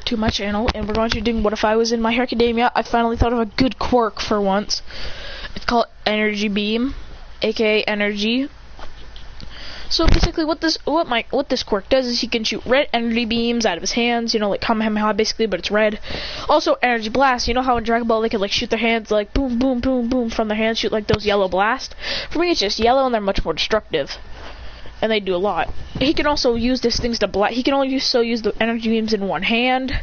to my channel, and we're going to be doing What If I Was in My Hero Academia. I finally thought of a good quirk for once. It's called Energy Beam, aka Energy. So basically what this quirk does is he can shoot red energy beams out of his hands, you know, like Kamehameha basically, but it's red. Also Energy Blast, you know how in Dragon Ball they can like shoot their hands like boom boom boom boom from their hands, shoot like those yellow blast. For me it's just yellow and they're much more destructive. And they do a lot. He can also use these things to he can only use the energy beams in one hand.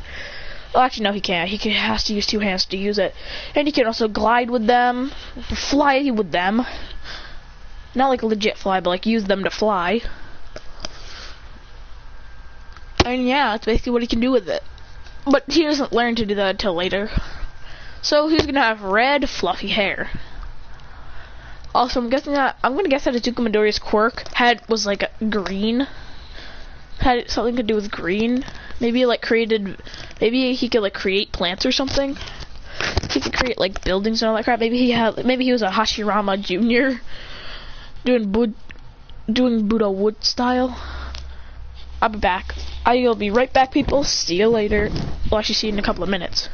Well, actually, no, he can't. He has to use two hands to use it. And he can also glide with them, fly with them. Not like legit fly, but like use them to fly. And yeah, that's basically what he can do with it. But he doesn't learn to do that until later. So he's gonna have red, fluffy hair. Also, I'm gonna guess that Izuku Midoriya's quirk was like green. Had something to do with green. Maybe maybe he could like create plants or something. He could create like buildings and all that crap. Maybe he was a Hashirama Jr. doing Buddha wood style. I'll be back. I'll be right back, people. See you later. Well, actually, see you in a couple of minutes.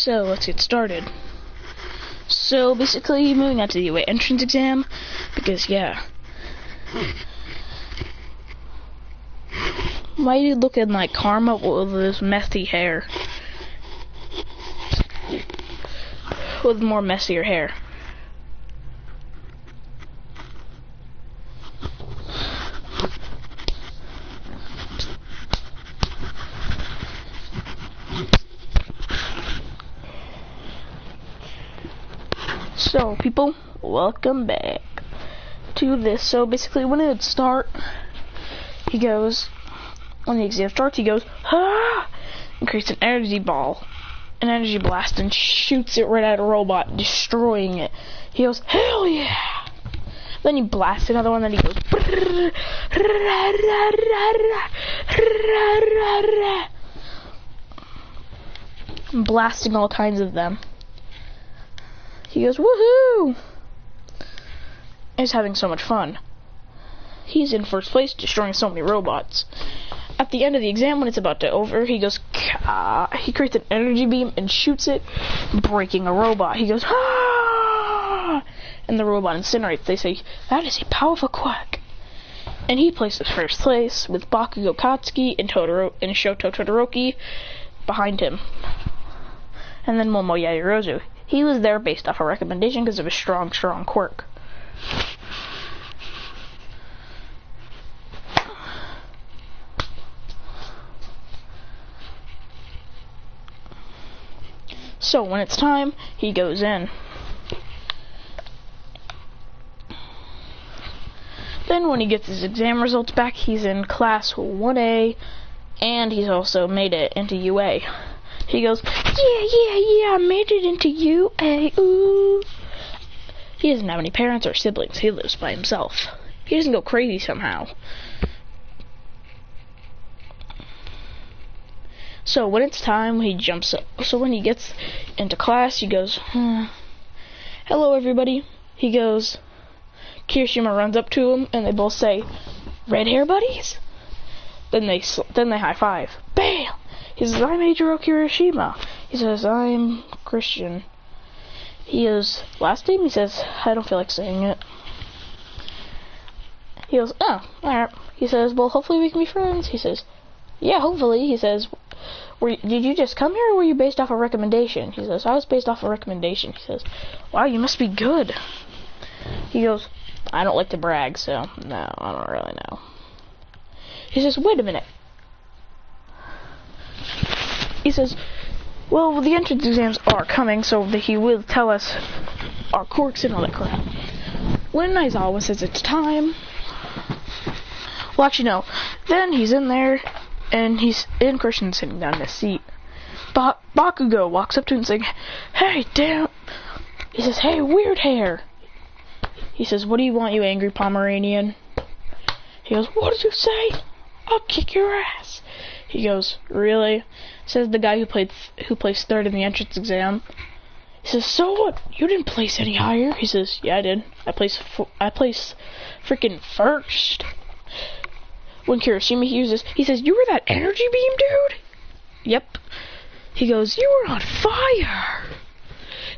So let's get started. So basically, moving on to the UA entrance exam, because yeah, my dude looking like Karma with his messy hair, with more messier hair. So people, welcome back to this. So basically, when it would start, he goes, when the exam starts, he goes, ah, and creates an energy ball, an energy blast, and shoots it right at a robot, destroying it. He goes, hell yeah! Then he blasts another one, then he goes, blasting all kinds of them. He goes, woohoo! He's having so much fun. He's in first place, destroying so many robots. At the end of the exam, when it's about to over, he goes, Kah! He creates an energy beam and shoots it, breaking a robot. He goes, ah! And the robot incinerates. They say, that is a powerful quack. And he places first place with Bakugo Katsuki and Shoto Todoroki behind him. And then Momo Yaoyorozu. He was there based off a recommendation because of his strong quirk. So when it's time, he goes in. Then when he gets his exam results back, he's in class 1A, and he's also made it into UA. He goes, yeah, I made it into UA, ooh. He doesn't have any parents or siblings. He lives by himself. He doesn't go crazy somehow. So when it's time, he jumps up. So when he gets into class, he goes, hello everybody. He goes, Kirishima runs up to him, and they both say, red hair buddies? Then they high five. Bam! He says, I'm Eijiro Kirishima. He says, I'm Christian. He goes, last name? He says, I don't feel like saying it. He goes, oh, alright. He says, well, hopefully we can be friends. He says, yeah, hopefully. He says, did you just come here, or were you based off a recommendation? He says, I was based off a recommendation. He says, wow, you must be good. He goes, I don't like to brag, so no, I don't really know. He says, wait a minute. He says, well, the entrance exams are coming, so that he will tell us our quirks and all that crap. When Aizawa says it's time, well, actually, no. Then he's in there, and Christian's sitting down in his seat. Bakugo walks up to him and saying, hey, damn. He says, hey, weird hair. He says, what do you want, you angry Pomeranian? He goes, what did you say? I'll kick your ass. He goes, really? Says the guy who placed third in the entrance exam. He says, so what? You didn't place any higher? He says, yeah, I did. I placed freaking first. When Kirishima hears this, he says, you were that energy beam dude? Yep. He goes, you were on fire.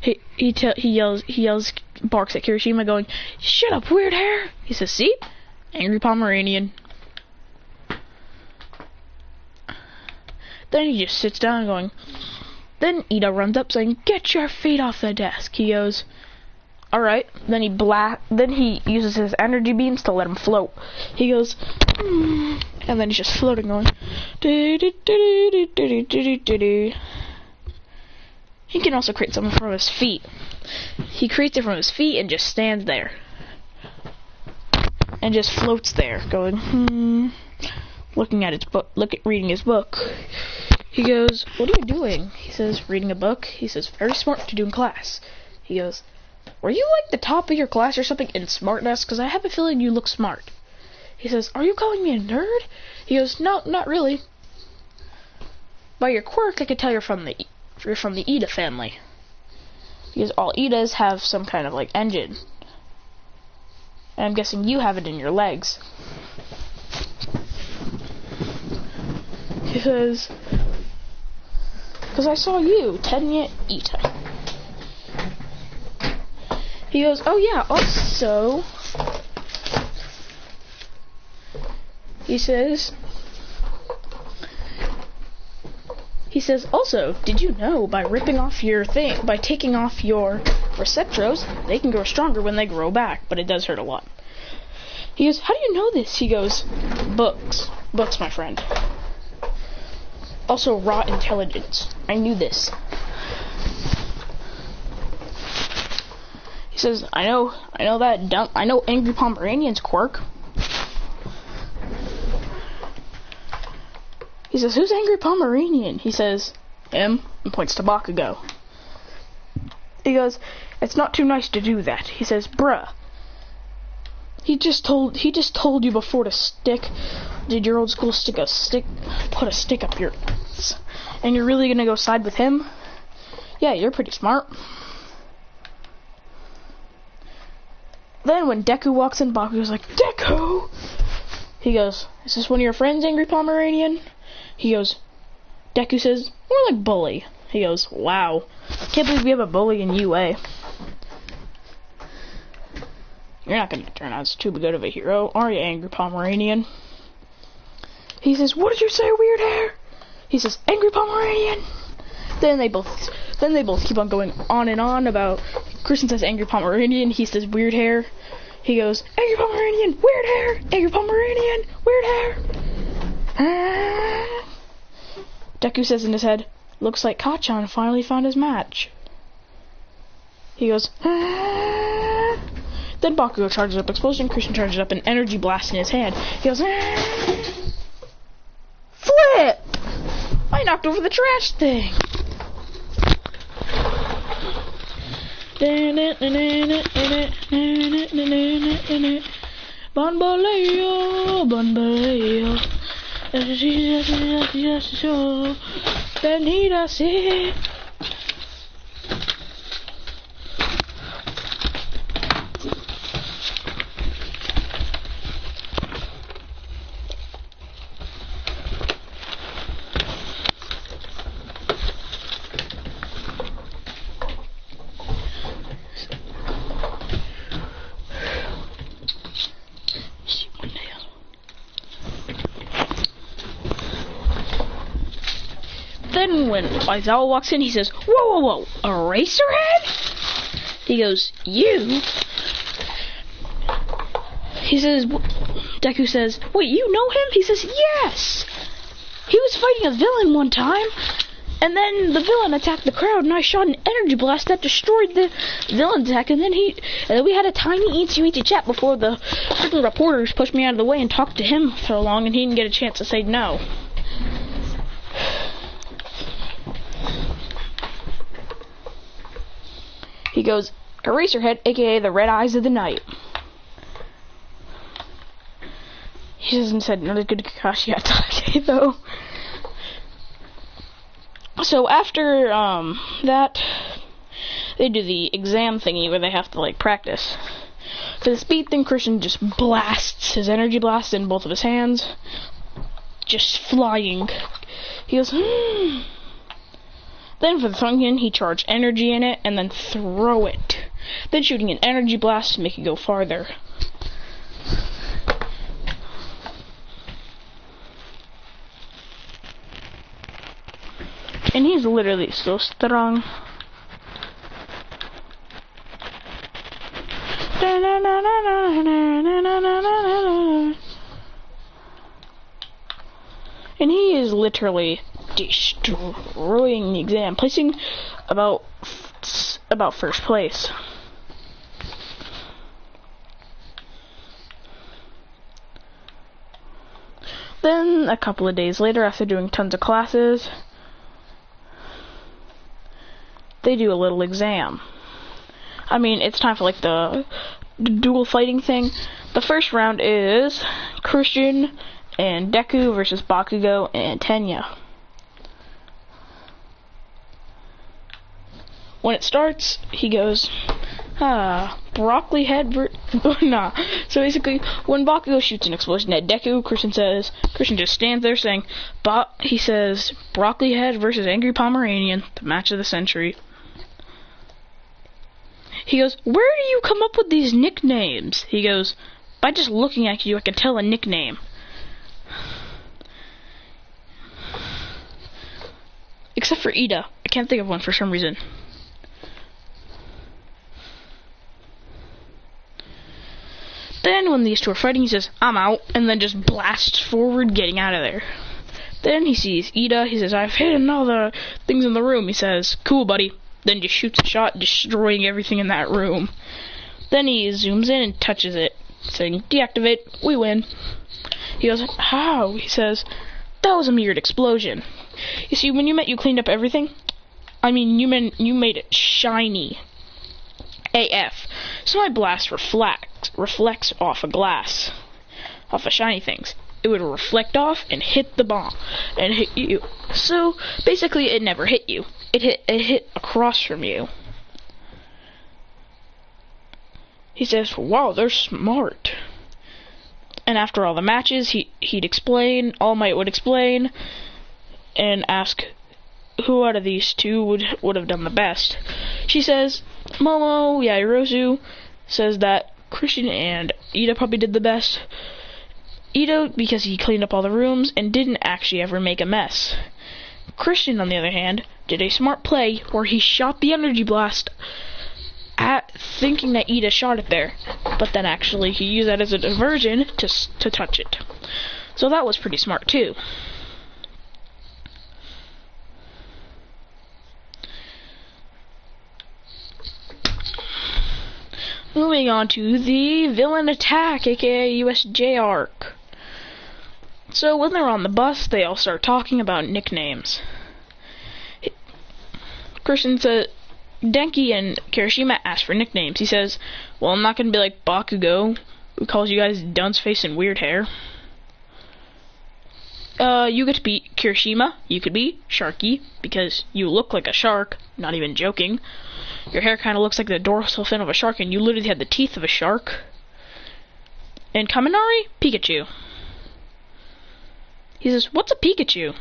He yells, barks at Kirishima, going, shut up, weird hair. He says, see? Angry Pomeranian. Then he just sits down going, then Ida runs up saying, get your feet off the desk. He goes, alright. Then he uses his energy beams to let him float. He goes, and then he's just floating going, do do do do do do do do. He can also create something from his feet. He creates it from his feet and just stands there. And just floats there, going, looking at his book, reading his book. He goes, what are you doing? He says, reading a book. He says, very smart to do in class. He goes, were you like the top of your class or something in smartness? Because I have a feeling you look smart. He says, are you calling me a nerd? He goes, no, not really. By your quirk, I could tell you're from the Ida family. Because all Idas have some kind of, like, engine. And I'm guessing you have it in your legs. He says, because I saw you, Tenya Ita. He goes, oh yeah, also, he says, also, did you know by ripping off your thing, by taking off your receptors, they can grow stronger when they grow back, but it does hurt a lot. He goes, how do you know this? He goes, books, my friend. Also, raw intelligence. I knew this. He says, I know Angry Pomeranian's quirk. He says, who's Angry Pomeranian? He says, him, and points to Bakugo. He goes, it's not too nice to do that. He says, bruh. He just told you before to did your old school put a stick up your ass. And you're really gonna go side with him? Yeah, you're pretty smart. Then when Deku walks in, Bakugo's like, Deku! He goes, is this one of your friends, Angry Pomeranian? He goes, Deku says, more like bully. He goes, wow. Can't believe we have a bully in UA. You're not going to turn out as too good of a hero, are you, Angry Pomeranian? He says, what did you say, weird hair? He says, Angry Pomeranian. Then they both keep on going on and on about, Christian says Angry Pomeranian, he says weird hair. He goes, Angry Pomeranian, weird hair, Angry Pomeranian, weird hair. Deku says in his head, looks like Kacchan finally found his match. He goes, Then Bakugo charges up Explosion, Christian charges up an Energy Blast in his hand. He goes, Flip! I knocked over the trash thing! Banbaleo, Banbaleo. Benita se. Then when Aizawa walks in, he says, whoa, whoa, whoa, Eraserhead? He goes, you? He says, Deku says, wait, you know him? He says, yes! He was fighting a villain one time, and then the villain attacked the crowd, and I shot an energy blast that destroyed the villain attack, and then we had a tiny eensy chat before the freaking reporters pushed me out of the way and talked to him for long, and he didn't get a chance to say no. He goes, Eraserhead, aka the Red Eyes of the Night. He hasn't said another good Kakashi Hatake though. So after that, they do the exam thingy where they have to like practice. For the speed thing, Christian just blasts his energy blast in both of his hands, just flying. He goes, Then for the Thunkin, he charged energy in it and then throw it. Then shooting an energy blast to make it go farther. And he's literally so strong. And he is literally destroying the exam, placing about first place. Then a couple of days later, after doing tons of classes, they do a little exam. I mean, it's time for like the dual fighting thing. The first round is Christian and Deku versus Bakugo and Tenya. When it starts, he goes, Broccoli head nah. So basically, when Bakugo shoots an explosion at Deku, Christian just stands there saying, he says, Broccoli head versus Angry Pomeranian, the match of the century. He goes, where do you come up with these nicknames? He goes, by just looking at you, I can tell a nickname. Except for Ida. I can't think of one for some reason. Then when these two are fighting, he says, I'm out, and then just blasts forward, getting out of there. Then he sees Ida. He says, I've hidden all the things in the room. He says, cool, buddy. Then just shoots a shot, destroying everything in that room. Then he zooms in and touches it, saying, deactivate, we win. He goes, how? He says, that was a mirrored explosion. You see, when you met, you cleaned up everything. I mean, you made it shiny. AF. So my blast reflects off a glass, off of shiny things. It would reflect off and hit the bomb, and hit you. So basically, it never hit you. It hit across from you. He says, "Wow, they're smart." And after all the matches, he'd explain. All Might would explain, and ask who out of these two would have done the best. She says, Momo Yaoyorozu says that Christian and Ida probably did the best. Ida, because he cleaned up all the rooms and didn't actually ever make a mess. Christian, on the other hand, did a smart play where he shot the energy blast at thinking that Ida shot it there, but then actually he used that as a diversion to touch it. So that was pretty smart too. Moving on to the villain attack, aka USJ arc. So when they're on the bus, they all start talking about nicknames. Christian said, Denki and Kirishima ask for nicknames. He says, well, I'm not going to be like Bakugo, who calls you guys dunce face and weird hair. You get to be Kirishima. You could be Sharky, because you look like a shark, not even joking. Your hair kind of looks like the dorsal fin of a shark, and you literally have the teeth of a shark. And Kaminari, Pikachu. He says, what's a Pikachu?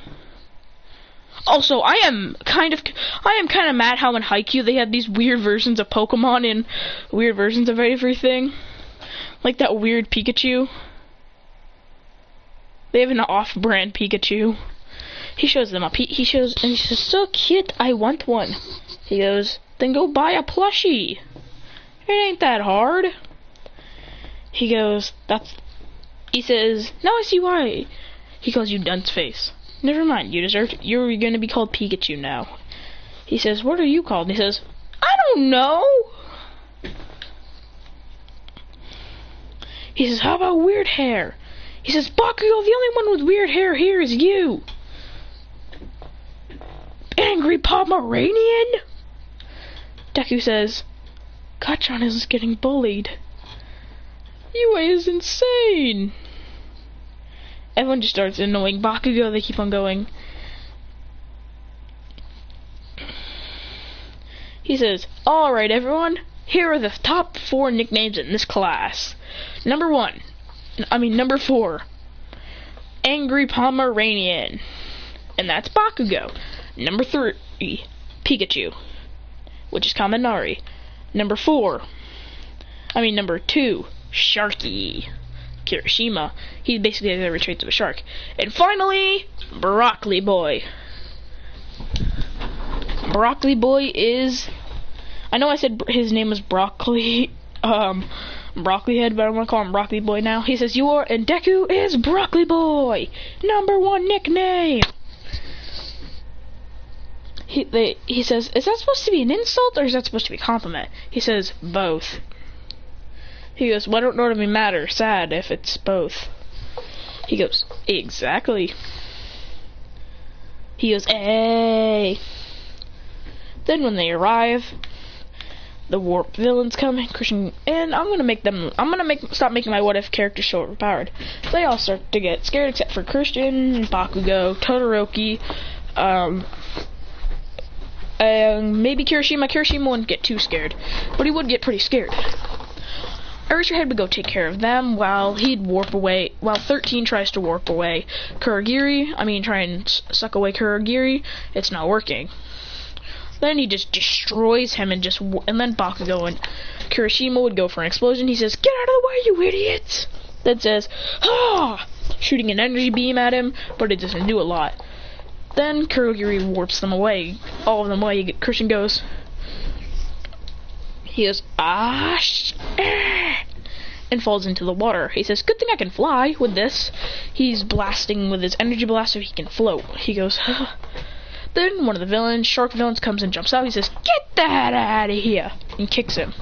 Also, I am kind of mad how in Haikyuu they have these weird versions of Pokemon and weird versions of everything. Like that weird Pikachu. They have an off-brand Pikachu. He shows them up. He shows, and he says, so cute, I want one. He goes, then go buy a plushie. It ain't that hard. He goes, he says, now I see why. He calls you dunce face. Never mind, you're gonna be called Pikachu now. He says, what are you called? And he says, I don't know. He says, how about weird hair? He says, Bakugo, the only one with weird hair here is you. Angry Pomeranian? Deku says, Gachon is getting bullied. Yue is insane. Everyone just starts annoying Bakugo. They keep on going. He says, alright everyone, here are the top 4 nicknames in this class. Number 4, Angry Pomeranian. And that's Bakugo. Number 3, Pikachu, which is Kaminari. Number 2, Sharky, Kirishima. He basically has every trait of a shark. And finally, Broccoli Boy. Broccoli Boy is, I know I said his name was Broccoli Head, but I'm gonna call him Broccoli Boy now. He says, and Deku is Broccoli Boy, number 1 nickname. He says, is that supposed to be an insult or is that supposed to be a compliment? He says, both. He goes, well, I don't know what it matter. Sad if it's both. He goes, exactly. He goes, hey. Then when they arrive, the warp villains come, Christian, and I'm gonna stop making my what if characters so overpowered. They all start to get scared except for Christian, Bakugo, Todoroki, maybe Kirishima. Kirishima wouldn't get too scared, but he would get pretty scared. Eraserhead would go take care of them while he'd warp away, while 13 tries to warp away Kurogiri. Try and suck away Kurogiri. It's not working. Then he just destroys him and then Bakugo and Kirishima would go for an explosion. He says, "Get out of the way, you idiot!" Then says, "Ah!" Shooting an energy beam at him, but it doesn't do a lot. Then Kurogiri warps them away, all of them away. Christian goes, "Ah, and falls into the water. He says, "Good thing I can fly with this." He's blasting with his energy blast so he can float. He goes, "Huh." Then one of the villains, shark villains, comes and jumps out. He says, "Get that out of here," and kicks him.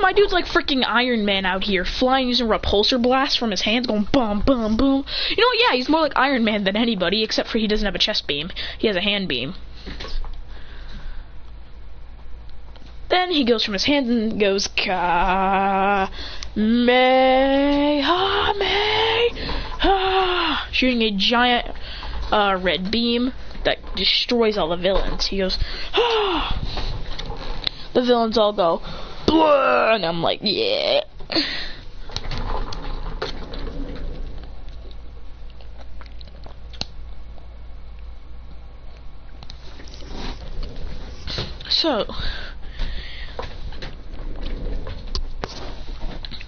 My dude's like freaking Iron Man out here, flying using repulsor blasts from his hands, going boom, boom, boom. You know what? Yeah, he's more like Iron Man than anybody, except for he doesn't have a chest beam. He has a hand beam. Then he goes from his hands and goes, Kamehameha, shooting a giant red beam that destroys all the villains. He goes, the villains all go, blah, and I'm like, yeah.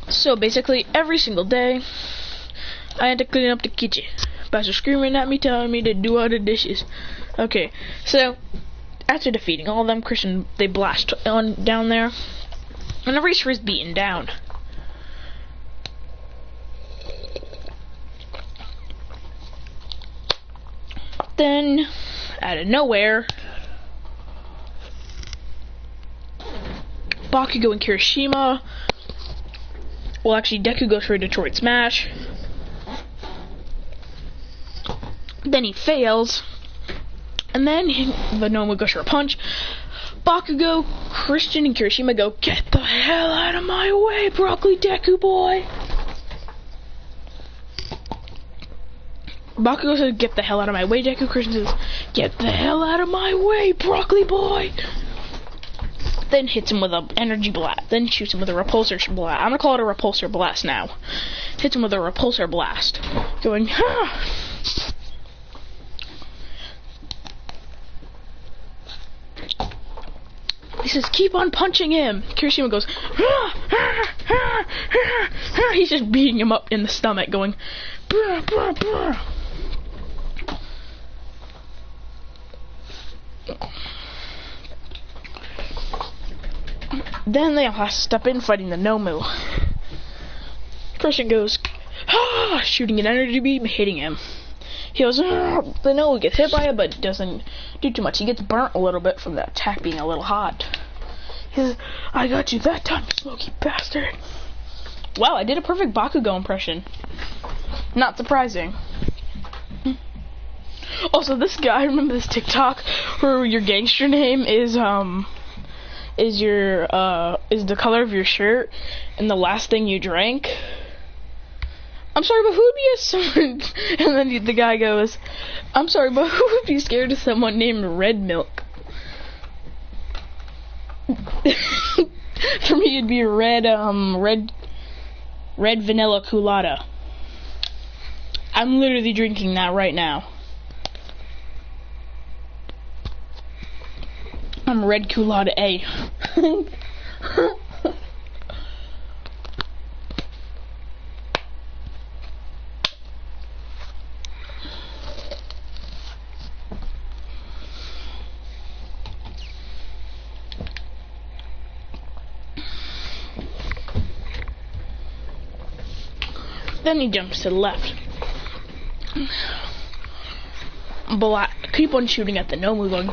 So basically, every single day, I had to clean up the kitchen. Pastor screaming at me, telling me to do all the dishes. Okay, so after defeating all of them, Christian, they blast on down there, and Eraser is beaten down. Then, out of nowhere, Bakugo and Kirishima. Well, actually, Deku goes for a Detroit Smash. Then he fails. And then the Nomu goes for a punch. Bakugo, Christian, and Kirishima go, "Get the hell out of my way, Broccoli Deku boy!" Bakugo says, "Get the hell out of my way, Deku." Christian says, "Get the hell out of my way, Broccoli boy!" Then hits him with an energy blast. Then shoots him with a repulsor blast. I'm gonna call it a repulsor blast now. Hits him with a repulsor blast. Going, He says, "Keep on punching him." Kirishima goes, He's just beating him up in the stomach, going, "Brr, brr, brr." Then they all have to step in fighting the Nomu. Christian goes, shooting an energy beam, hitting him. He goes, the Nomu gets hit by it, but doesn't do too much. He gets burnt a little bit from the attack being a little hot. He says, "I got you that time, you smoky bastard." Wow, I did a perfect Bakugo impression. Not surprising. Also, this guy, remember this TikTok where your gangster name is the color of your shirt and the last thing you drank? I'm sorry, but who would be someone? And then the guy goes, "I'm sorry, but who would be scared of someone named Red Milk?" For me, it'd be red vanilla colada. I'm literally drinking that right now. I'm red colada A. Then he jumps to the left. But I keep on shooting at the Nomu, going,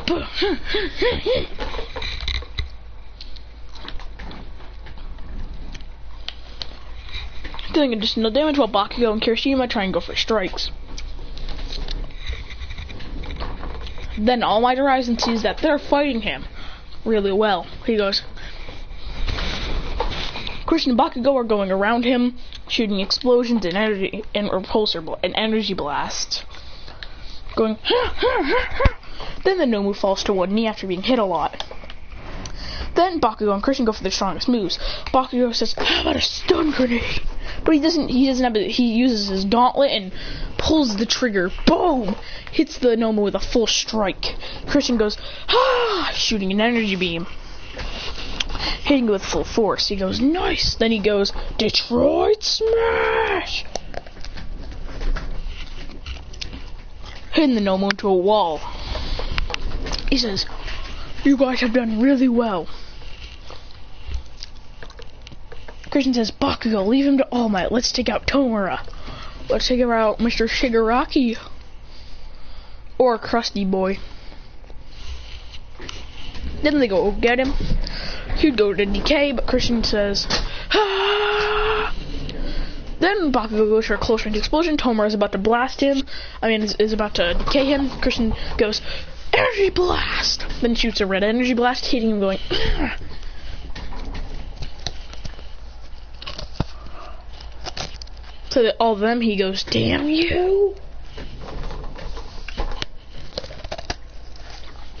doing additional damage while Bakugo and Kirishima try and go for strikes. Then All Might Horizon sees that they're fighting him really well. He goes, Christian and Bakugo are going around him, shooting explosions and energy and repulsor and energy blasts. Going, Then the Nomu falls to one knee after being hit a lot. Then Bakugo and Christian go for their strongest moves. Bakugo says, "How about a stun grenade?" But he doesn't have it. He uses his gauntlet and pulls the trigger. Boom! Hits the Nomu with a full strike. Christian goes, "Ah!" shooting an energy beam. Hitting it with full force. He goes, "Nice!" Then he goes, "Detroit Smash!" Hitting the Nomu into a wall. He says, "You guys have done really well." Christian says, "Bakugo, leave him to All Might. Let's take out Tomura. Let's take out Mr. Shigaraki. Or Krusty Boy." Then they go get him. He'd go to DK, but Christian says, "Ah!" Then Bakugo goes for a close range explosion. Tomura is about to blast him. Is about to DK him. Christian goes, "Energy blast!" Then shoots a red energy blast, hitting him, going, "Ugh." To all of them, he goes, "Damn you!"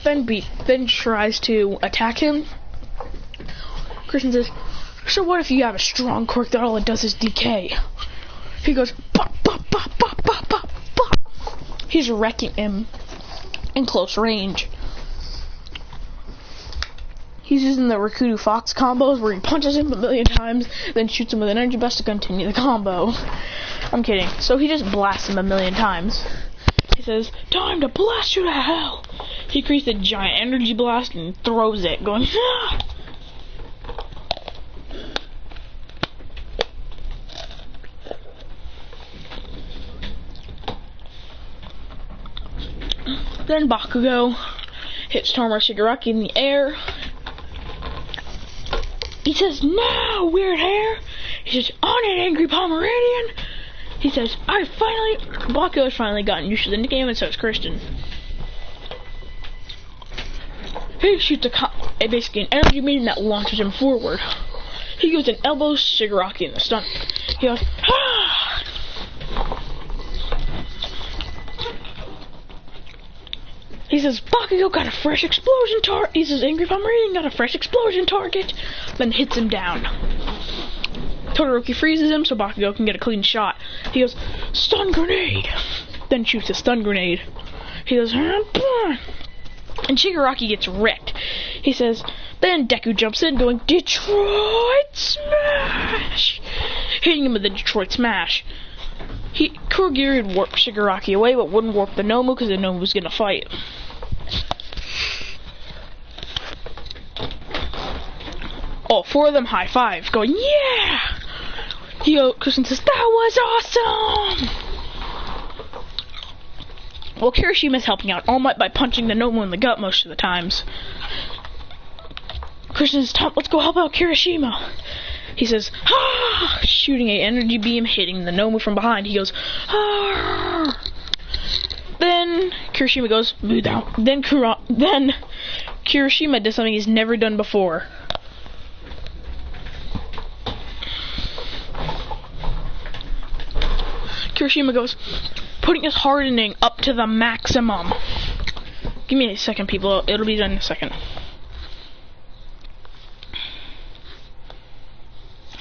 Then tries to attack him. Christian says, "So what if you have a strong quirk that all it does is DK?" He goes, "Bop, bop, bop, bop, bop, bop, bop." He's wrecking him in close range. He's using the Rikudu Fox combos where he punches him a million times, then shoots him with an energy blast to continue the combo. I'm kidding. So he just blasts him a million times. He says, "Time to blast you to hell." He creates a giant energy blast and throws it, going, "Ah!" Then Bakugo hits Tomura Shigaraki in the air. He says, "Now, weird hair." He says, "On it, angry Pomeranian." He says, Bakugo has finally gotten used to the game, and so is Christian. He shoots basically an energy beam that launches him forward. He goes and elbows Shigaraki in the stomach. He goes, "Ah!" He says, "Bakugo got a fresh explosion target." He says, "Angry Pomeranian got a fresh explosion target." Then hits him down. Todoroki freezes him so Bakugo can get a clean shot. He goes, "Stun grenade!" Then shoots a stun grenade. He goes, "Ah!" And Shigaraki gets wrecked. He says, then Deku jumps in going, "Detroit Smash!" Hitting him with the Detroit Smash. Kurogiri would warp Shigaraki away, but wouldn't warp the Nomu because the Nomu was going to fight. All four of them high five, going, "Yeah!" Christian says, "That was awesome!" Well, Kirishima's helping out All Might by punching the Nomu in the gut most of the times. Christian says, "Let's go help out Kirishima." He says, "Ah!" shooting a energy beam, hitting the Nomu from behind. He goes, "Ah!" Then Kirishima goes, "Move down." Then Kirishima does something he's never done before. Kirishima goes, putting his hardening up to the maximum. Give me a second, people. It'll be done in a second.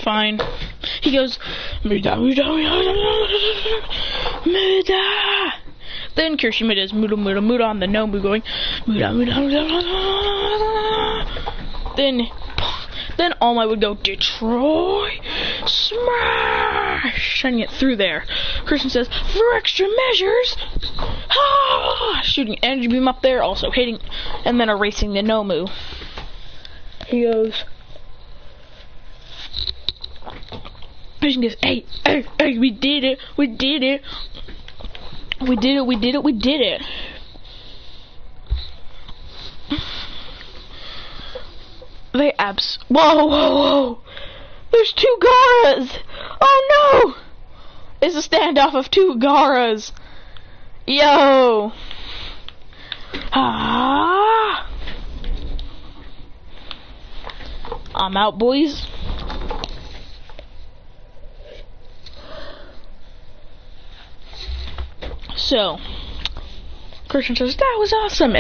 Fine. He goes, "Muda, muda, muda, muda." Then Kirishima does muda, muda, muda on the Nomu, going, "Muda, muda, muda, muda." Then All Might would go, "Detroit Smash!" sending it through there. Christian says, "For extra measures," ah! shooting energy beam up there, also hitting, and then erasing the Nomu. He goes, Christian goes, hey, we did it, we did it. We did it, we did it, we did it. Whoa! There's two Gaaras! Oh no! It's a standoff of two Gaaras. Yo! Ah! I'm out, boys. So, Christian says, "That was awesome." And